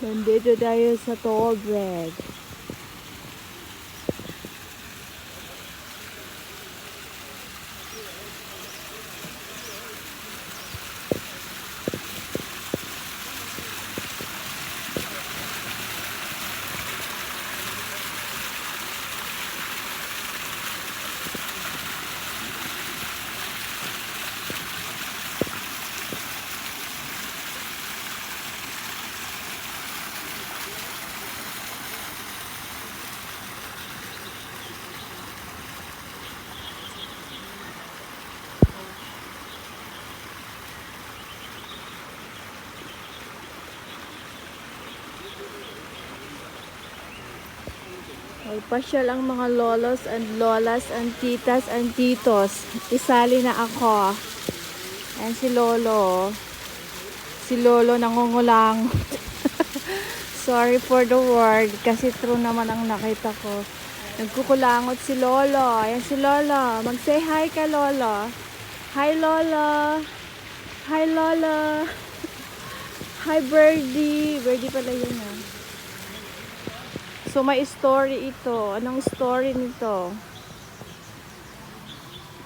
Nandito tayo sa toll bridge. Magpasyal ang mga lolos and lolas and titas and titos. Isali na ako. Ayan si Lolo. Si Lolo nangungulang. Sorry for the word. Kasi true naman ang nakita ko. Nagkukulangot si Lolo. Ayan si Lolo. Mag-say hi ka, Lolo. Hi, Lolo. Hi, Lolo. Hi, Birdie. Birdie pala yun, ah. So, may story ito. Anong story nito?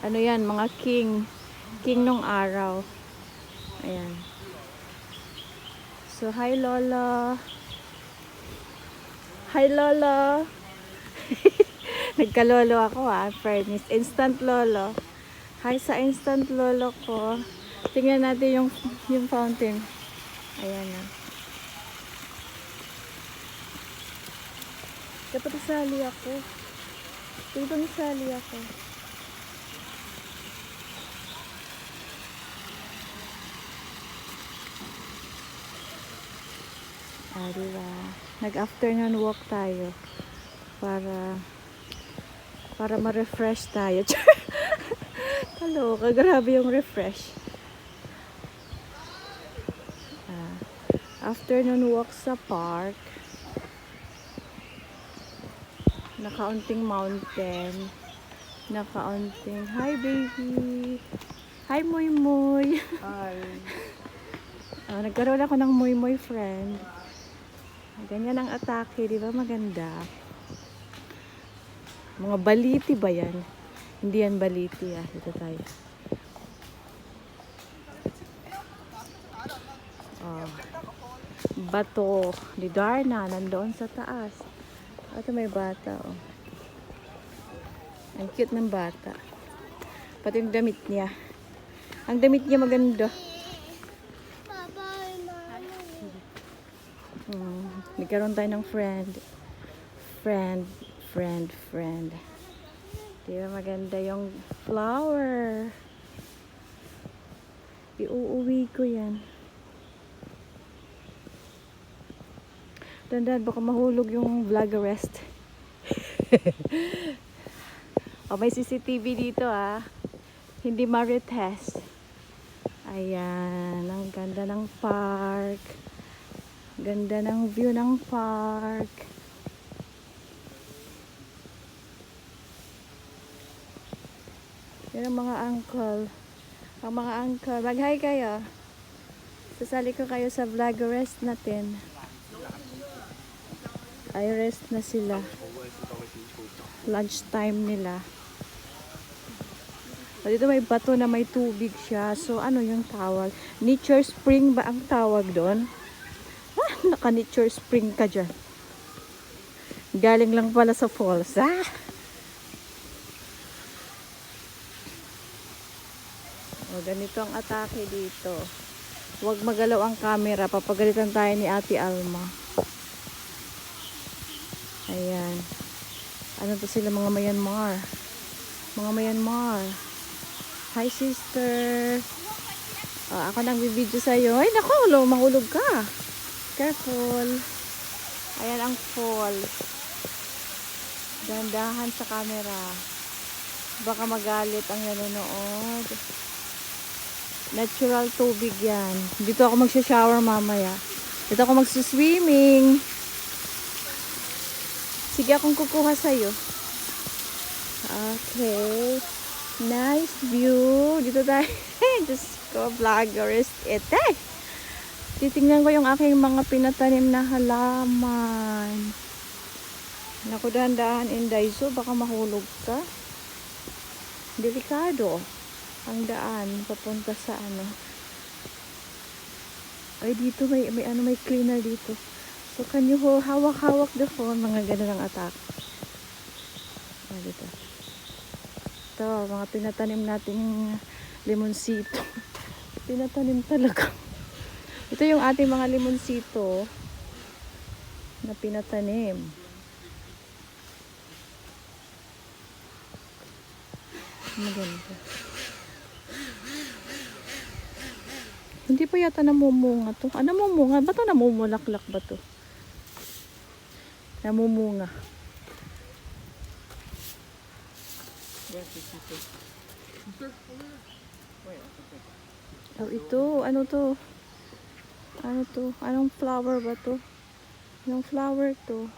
Ano yan? Mga king. King nung araw. Ayan. So, hi, Lola. Hi, Lola. Nagkalolo ako, fairness. Instant Lolo. Hi sa instant Lolo ko. Tingnan natin yung fountain. Ayan na. Dapat isali ako. Dito isali ako. Diba? Nag-afternoon walk tayo. Para ma-refresh tayo. Kaloka, grabe yung refresh. Afternoon walk sa park. Nakaunting mountain. Nakaunting, hi baby. Hi Moy Moy. Hi. Nagkaroon ako ng Moy Moy friend. Ganyan ang atake, di ba maganda? Mga baliti ba yan? Hindi yan baliti, Dito tayo. Bato ni Darna nandoon sa taas. Ito may bata, Ang cute ng bata. Pati yung damit niya. Ang damit niya maganda. Nagkaroon tayo ng friend. Di ba maganda yung flower? Iuuwi ko yan. Tandaan, baka mahulog yung vlog arrest. May CCTV dito, Hindi marites. Ayan, ang ganda ng park. Ganda ng view ng park. Yan ang mga uncle. Ang mga uncle, mag-hi kayo. Sasali ko kayo sa vlog arrest natin. Ay, rest na sila. Lunch time nila. Dito may bato na may tubig siya. So, ano yung tawag? Nature spring ba ang tawag doon? Naka-nature spring ka dyan. Galing lang pala sa falls. Ganito ang atake dito. Huwag magalaw ang camera. Papagalitan tayo ni Ate Alma. Ayan. Ano to sila, mga Myanmar. Mga Myanmar. Hi sister. Ako nang bibidyo sa'yo. Ay naku, mahulog ka. Careful. Ayan ang fall. Dandahan sa camera. Baka magalit ang nanonood. Natural tubig yan. Dito ako magsha-shower mamaya. Dito ako magsuswimming. Sige akong kukuha sa'yo. Okay. Nice view. Dito tayo. Diyos ko, vloggerist ito. Titingnan ko yung aking mga pinatanim na halaman. Naku, dahan-dahan Inday, so baka mahulog ka. Delikado ang daan papunta sa ano. Ay, dito may cleaner dito. So can you hawak-hawak the phone, mga ganun ang attack. Oh, dito. Ito, mga pinatanim nating limonsito. Pinatanim talaga. Ito yung ating mga limonsito na pinatanim. Maganda. Hindi pa yata namumunga to. Ah, namumunga? Ba to namumulaklak ba to? Namumunga. Oh, ito. Ano to? Ano to? Anong flower ba to? Anong flower to?